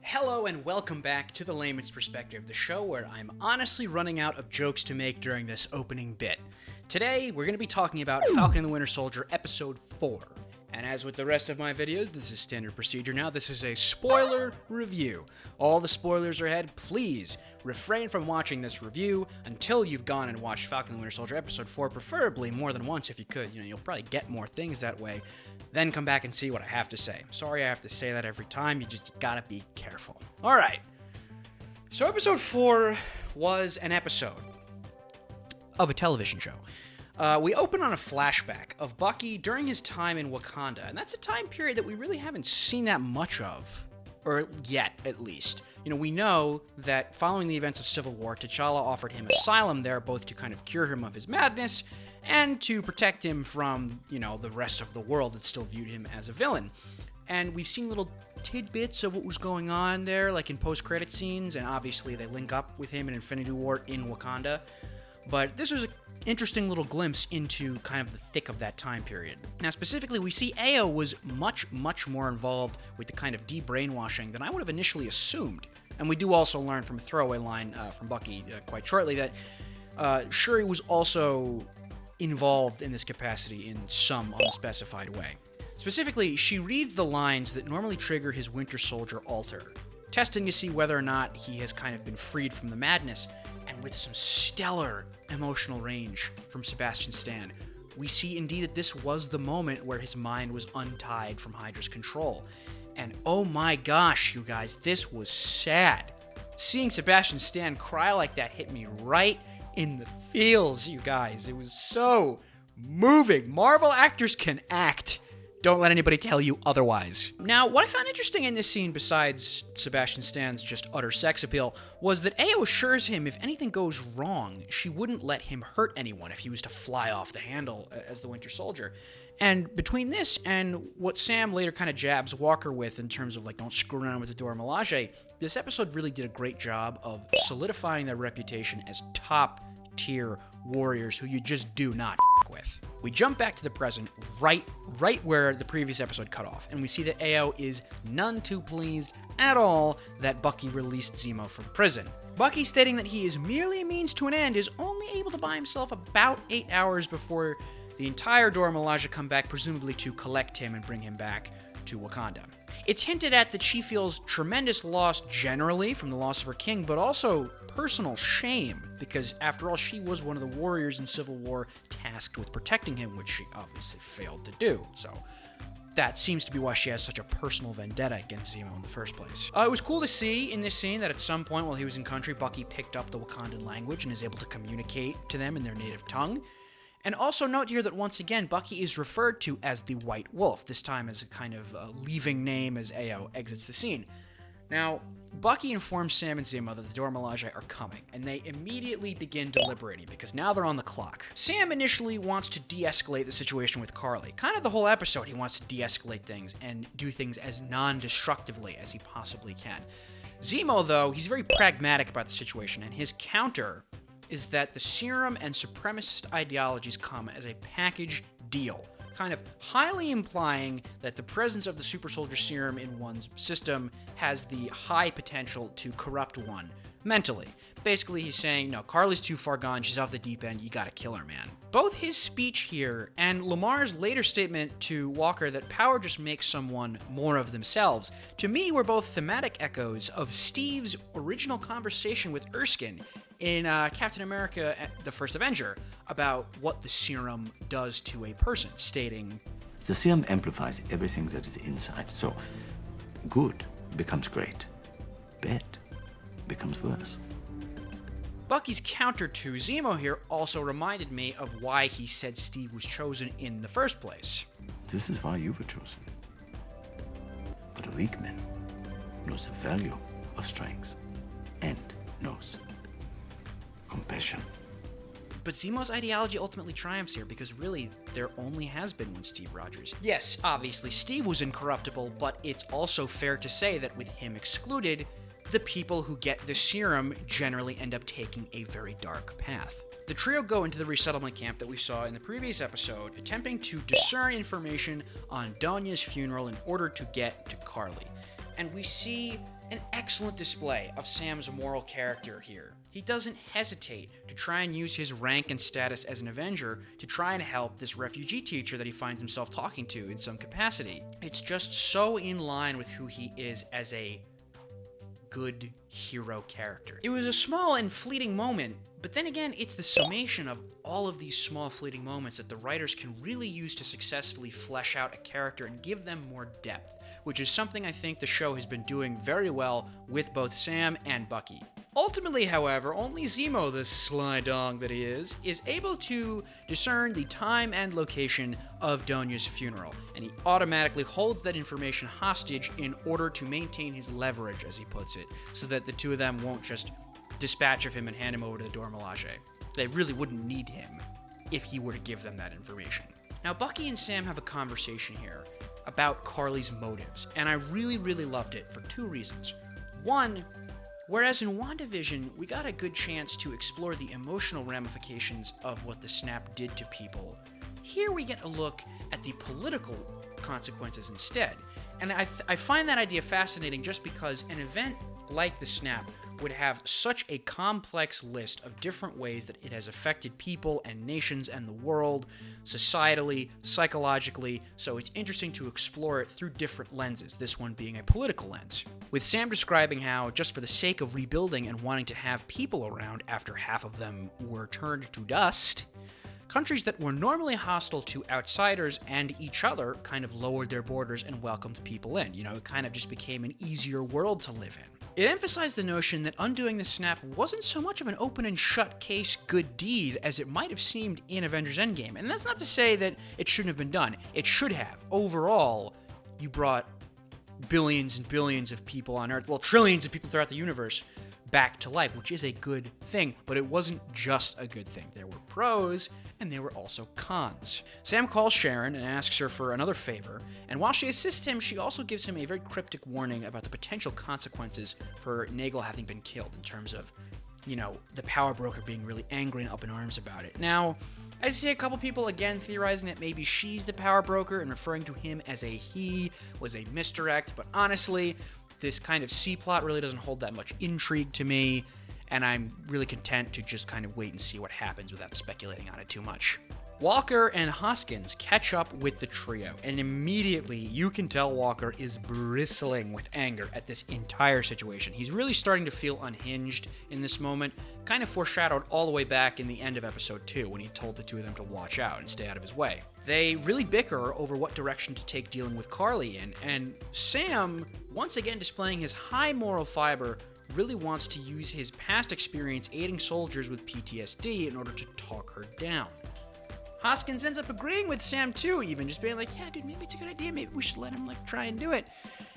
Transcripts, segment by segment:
Hello and welcome back to The Layman's Perspective, the show where I'm honestly running out of jokes to make during this opening bit. Today, we're going to be talking about Falcon and the Winter Soldier, Episode 4. And as with the rest of my videos, this is standard procedure now. This is a spoiler review. All the spoilers are ahead. Please refrain from watching this review until you've gone and watched Falcon and the Winter Soldier Episode 4, preferably more than once if you could. You'll probably get more things that way. Then come back and see what I have to say. Sorry I have to say that every time. You just gotta be careful. All right. So Episode 4 was an episode of a television show. We open on a flashback of Bucky during his time in Wakanda, and that's a time period that we really haven't seen that much of, or yet, at least. We know that following the events of Civil War, T'Challa offered him asylum there, both to kind of cure him of his madness, and to protect him from, the rest of the world that still viewed him as a villain. And we've seen little tidbits of what was going on there, like in post-credit scenes, and obviously they link up with him in Infinity War in Wakanda. But this was an interesting little glimpse into kind of the thick of that time period. Now, specifically, we see Ayo was much, much more involved with the kind of de-brainwashing than I would have initially assumed. And we do also learn from a throwaway line from Bucky quite shortly that Shuri was also involved in this capacity in some unspecified way. Specifically, she reads the lines that normally trigger his Winter Soldier alter, testing to see whether or not he has kind of been freed from the madness. And with some stellar emotional range from Sebastian Stan, we see indeed that this was the moment where his mind was untied from Hydra's control. And oh my gosh, you guys, this was sad. Seeing Sebastian Stan cry like that hit me right in the feels, you guys. It was so moving. Marvel actors can act. Don't let anybody tell you otherwise. Now, what I found interesting in this scene, besides Sebastian Stan's just utter sex appeal, was that Ayo assures him if anything goes wrong, she wouldn't let him hurt anyone if he was to fly off the handle as the Winter Soldier. And between this and what Sam later kind of jabs Walker with in terms of, don't screw around with the Dora Milaje, this episode really did a great job of solidifying their reputation as top-tier warriors who you just do not with. We jump back to the present, right where the previous episode cut off, and we see that Ayo is none too pleased at all that Bucky released Zemo from prison. Bucky, stating that he is merely a means to an end, is only able to buy himself about 8 hours before the entire Dora Milaje come back, presumably to collect him and bring him back to Wakanda. It's hinted at that she feels tremendous loss generally from the loss of her king, but also personal shame, because after all, she was one of the warriors in Civil War tasked with protecting him, which she obviously failed to do. So that seems to be why she has such a personal vendetta against Zemo in the first place. It was cool to see in this scene that at some point while he was in country, Bucky picked up the Wakandan language and is able to communicate to them in their native tongue. And also note here that once again, Bucky is referred to as the White Wolf, this time as a kind of leaving name as Ayo exits the scene. Now, Bucky informs Sam and Zemo that the Dora Milaje are coming, and they immediately begin deliberating, because now they're on the clock. Sam initially wants to de-escalate the situation with Karli. Kind of the whole episode, he wants to de-escalate things and do things as non-destructively as he possibly can. Zemo, though, he's very pragmatic about the situation, and his counter is that the serum and supremacist ideologies come as a package deal, kind of highly implying that the presence of the super soldier serum in one's system has the high potential to corrupt one mentally. Basically, he's saying, no, Karli's too far gone, she's off the deep end, you gotta kill her, man. Both his speech here and Lamar's later statement to Walker that power just makes someone more of themselves, to me were both thematic echoes of Steve's original conversation with Erskine in Captain America, the First Avenger, about what the serum does to a person, stating, the serum amplifies everything that is inside, so good becomes great, bad becomes worse. Bucky's counter to Zemo here also reminded me of why he said Steve was chosen in the first place. This is why you were chosen. But a weak man knows the value of strength and knows compassion. But Zemo's ideology ultimately triumphs here because really, there only has been one Steve Rogers. Yes, obviously, Steve was incorruptible, but it's also fair to say that with him excluded, the people who get the serum generally end up taking a very dark path. The trio go into the resettlement camp that we saw in the previous episode, attempting to discern information on Donya's funeral in order to get to Carly. And we see an excellent display of Sam's moral character here. He doesn't hesitate to try and use his rank and status as an Avenger to try and help this refugee teacher that he finds himself talking to in some capacity. It's just so in line with who he is as a good hero character. It was a small and fleeting moment, but then again, it's the summation of all of these small fleeting moments that the writers can really use to successfully flesh out a character and give them more depth, which is something I think the show has been doing very well with both Sam and Bucky. Ultimately, however, only Zemo, the sly dog that he is able to discern the time and location of Donya's funeral, and he automatically holds that information hostage in order to maintain his leverage, as he puts it, so that the two of them won't just dispatch of him and hand him over to the Dora Milaje. They really wouldn't need him if he were to give them that information. Now, Bucky and Sam have a conversation here about Carly's motives, and I really, really loved it for two reasons. One, whereas in WandaVision, we got a good chance to explore the emotional ramifications of what the snap did to people, here we get a look at the political consequences instead. And I find that idea fascinating just because an event like the snap would have such a complex list of different ways that it has affected people and nations and the world, societally, psychologically, so it's interesting to explore it through different lenses, this one being a political lens. With Sam describing how, just for the sake of rebuilding and wanting to have people around after half of them were turned to dust, countries that were normally hostile to outsiders and each other kind of lowered their borders and welcomed people in. You know, it kind of just became an easier world to live in. It emphasized the notion that undoing the snap wasn't so much of an open and shut case good deed as it might have seemed in Avengers Endgame. And that's not to say that it shouldn't have been done. It should have. Overall, you brought billions and billions of people on Earth, well, trillions of people throughout the universe, back to life, which is a good thing. But it wasn't just a good thing. There were pros, and there were also cons. Sam calls Sharon and asks her for another favor, and while she assists him, she also gives him a very cryptic warning about the potential consequences for Nagel having been killed in terms of, you know, the power broker being really angry and up in arms about it. Now, I see a couple people again theorizing that maybe she's the power broker and referring to him as a he was a misdirect, but honestly, this kind of C-plot really doesn't hold that much intrigue to me, and I'm really content to just kind of wait and see what happens without speculating on it too much. Walker and Hoskins catch up with the trio, and immediately you can tell Walker is bristling with anger at this entire situation. He's really starting to feel unhinged in this moment, kind of foreshadowed all the way back in the end of episode 2 when he told the two of them to watch out and stay out of his way. They really bicker over what direction to take dealing with Carly in, and Sam, once again displaying his high moral fiber, really wants to use his past experience aiding soldiers with PTSD in order to talk her down. Hoskins ends up agreeing with Sam too, even just being like, yeah, dude, maybe it's a good idea, maybe we should let him try and do it.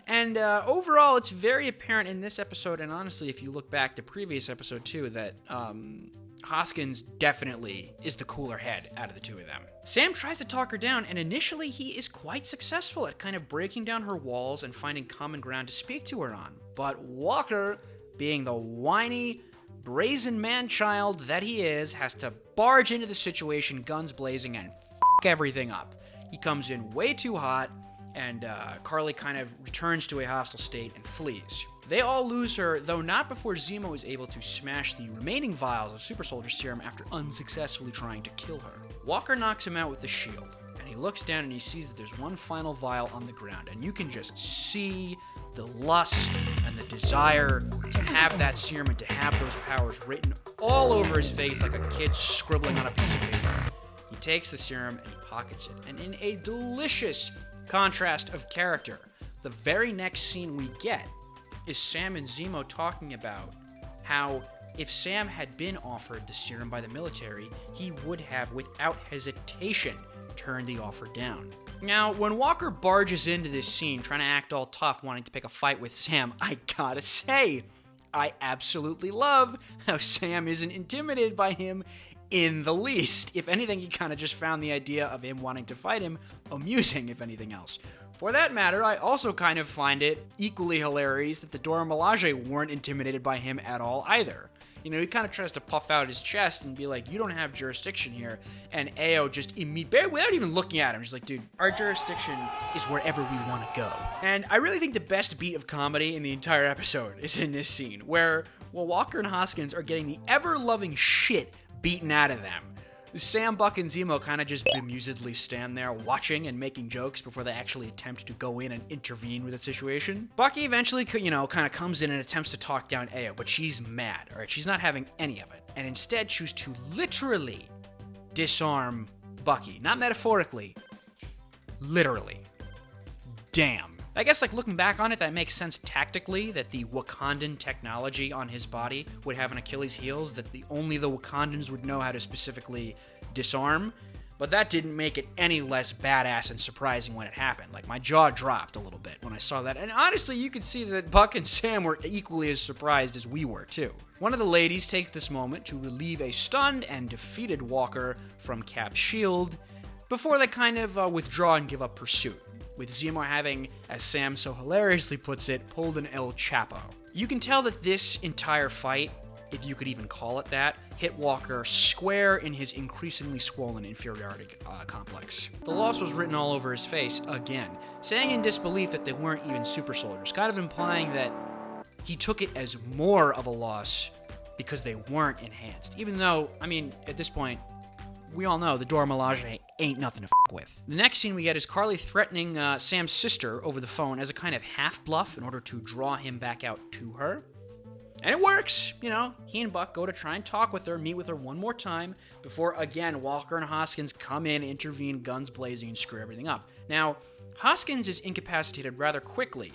And overall, it's very apparent in this episode, and honestly, if you look back to previous episode too, that Hoskins definitely is the cooler head out of the two of them. Sam tries to talk her down, and initially he is quite successful at kind of breaking down her walls and finding common ground to speak to her on. But Walker, being the whiny, brazen man-child that he is, has to barge into the situation, guns blazing, and f*** everything up. He comes in way too hot, and Carly kind of returns to a hostile state and flees. They all lose her, though not before Zemo is able to smash the remaining vials of Super Soldier Serum after unsuccessfully trying to kill her. Walker knocks him out with the shield, and he looks down and he sees that there's one final vial on the ground, and you can just see the lust and the desire to have that serum and to have those powers written all over his face like a kid scribbling on a piece of paper. He takes the serum and he pockets it, and in a delicious contrast of character, the very next scene we get is Sam and Zemo talking about how if Sam had been offered the serum by the military, he would have, without hesitation, turned the offer down. Now, when Walker barges into this scene, trying to act all tough, wanting to pick a fight with Sam, I gotta say, I absolutely love how Sam isn't intimidated by him in the least. If anything, he kind of just found the idea of him wanting to fight him amusing, if anything else. For that matter, I also kind of find it equally hilarious that the Dora Milaje weren't intimidated by him at all either. You know, he kind of tries to puff out his chest and be like, you don't have jurisdiction here. And Ao just without even looking at him, just like, dude, our jurisdiction is wherever we want to go. And I really think the best beat of comedy in the entire episode is in this scene, where Walker and Hoskins are getting the ever-loving shit beaten out of them. Sam, Buck, and Zemo kind of just bemusedly stand there watching and making jokes before they actually attempt to go in and intervene with the situation. Bucky eventually, kind of comes in and attempts to talk down Ao, but she's mad, alright? She's not having any of it, and instead chooses to literally disarm Bucky. Not metaphorically, literally. Damn. I guess, looking back on it, that makes sense tactically, that the Wakandan technology on his body would have an Achilles heels that only the Wakandans would know how to specifically disarm, but that didn't make it any less badass and surprising when it happened. My jaw dropped a little bit when I saw that, and honestly, you could see that Buck and Sam were equally as surprised as we were, too. One of the ladies takes this moment to relieve a stunned and defeated Walker from Cap's shield, before they kind of withdraw and give up pursuit, with Zemo having, as Sam so hilariously puts it, pulled an El Chapo. You can tell that this entire fight, if you could even call it that, hit Walker square in his increasingly swollen inferiority complex. The loss was written all over his face again, saying in disbelief that they weren't even super soldiers, kind of implying that he took it as more of a loss because they weren't enhanced, even though, at this point, we all know the Dora Milaje ain't nothing to f*** with. The next scene we get is Carly threatening Sam's sister over the phone as a kind of half-bluff in order to draw him back out to her. And it works! He and Buck go to try and talk with her, meet with her one more time, before, again, Walker and Hoskins come in, intervene, guns blazing, and screw everything up. Now, Hoskins is incapacitated rather quickly,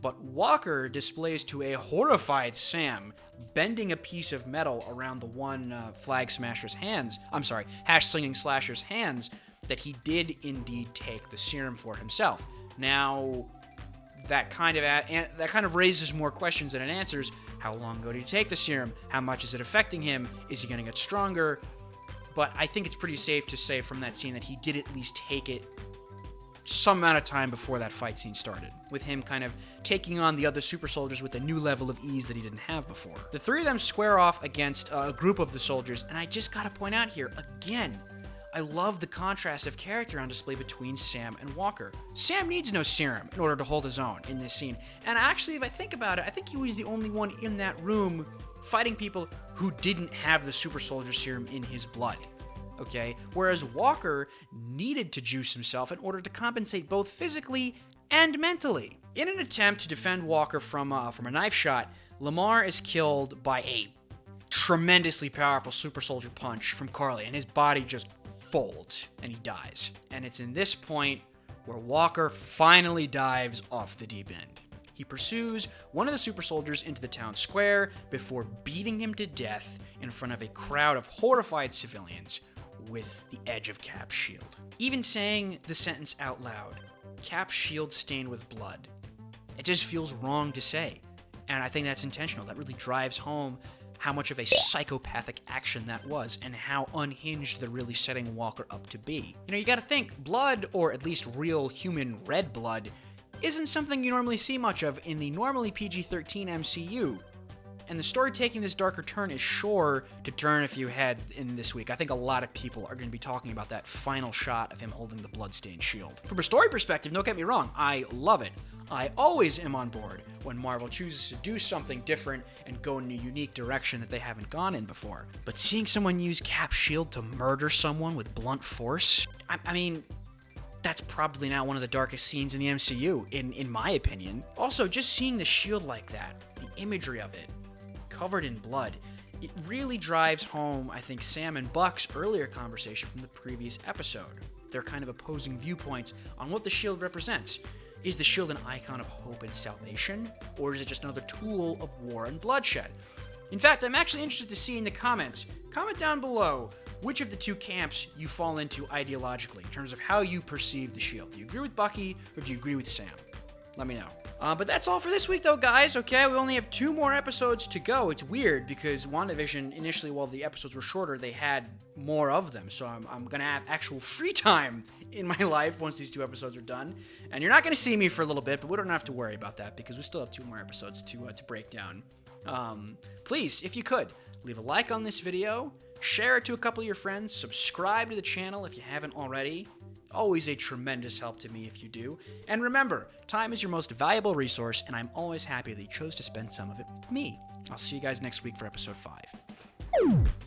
but Walker displays to a horrified Sam bending a piece of metal around the one hash-slinging slasher's hands, that he did indeed take the serum for himself. Now, that kind of raises more questions than it answers. How long ago did he take the serum? How much is it affecting him? Is he going to get stronger? But I think it's pretty safe to say from that scene that he did at least take it some amount of time before that fight scene started, with him kind of taking on the other super soldiers with a new level of ease that he didn't have before. The three of them square off against a group of the soldiers, and I just gotta point out here, again, I love the contrast of character on display between Sam and Walker. Sam needs no serum in order to hold his own in this scene, and actually, if I think about it, I think he was the only one in that room fighting people who didn't have the super soldier serum in his blood. Okay, whereas Walker needed to juice himself in order to compensate both physically and mentally. In an attempt to defend Walker from a knife shot, Lamar is killed by a tremendously powerful super soldier punch from Carly, and his body just folds, and he dies. And it's in this point where Walker finally dives off the deep end. He pursues one of the super soldiers into the town square before beating him to death in front of a crowd of horrified civilians, with the edge of Cap's shield. Even saying the sentence out loud, Cap's shield stained with blood, it just feels wrong to say. And I think that's intentional. That really drives home how much of a psychopathic action that was, and how unhinged they're really setting Walker up to be. You gotta think, blood, or at least real human red blood, isn't something you normally see much of in the normally PG-13 MCU. And the story taking this darker turn is sure to turn a few heads in this week. I think a lot of people are going to be talking about that final shot of him holding the bloodstained shield. From a story perspective, don't get me wrong, I love it. I always am on board when Marvel chooses to do something different and go in a unique direction that they haven't gone in before. But seeing someone use Cap's shield to murder someone with blunt force, I mean, that's probably not one of the darkest scenes in the MCU, in my opinion. Also, just seeing the shield like that, the imagery of it, covered in blood, it really drives home, I think, Sam and Buck's earlier conversation from the previous episode. Their kind of opposing viewpoints on what the shield represents. Is the shield an icon of hope and salvation, or is it just another tool of war and bloodshed? In fact, I'm actually interested to see in the comments. Comment down below which of the two camps you fall into ideologically in terms of how you perceive the shield. Do you agree with Bucky, or do you agree with Sam? Let me know. But that's all for this week, though, guys. Okay, we only have 2 more episodes to go. It's weird because WandaVision, initially, while the episodes were shorter, they had more of them. So I'm going to have actual free time in my life once these 2 episodes are done. And you're not going to see me for a little bit, but we don't have to worry about that because we still have 2 more episodes to break down. Please, if you could, leave a like on this video, share it to a couple of your friends, subscribe to the channel if you haven't already. Always a tremendous help to me if you do. And remember, time is your most valuable resource, and I'm always happy that you chose to spend some of it with me. I'll see you guys next week for episode 5.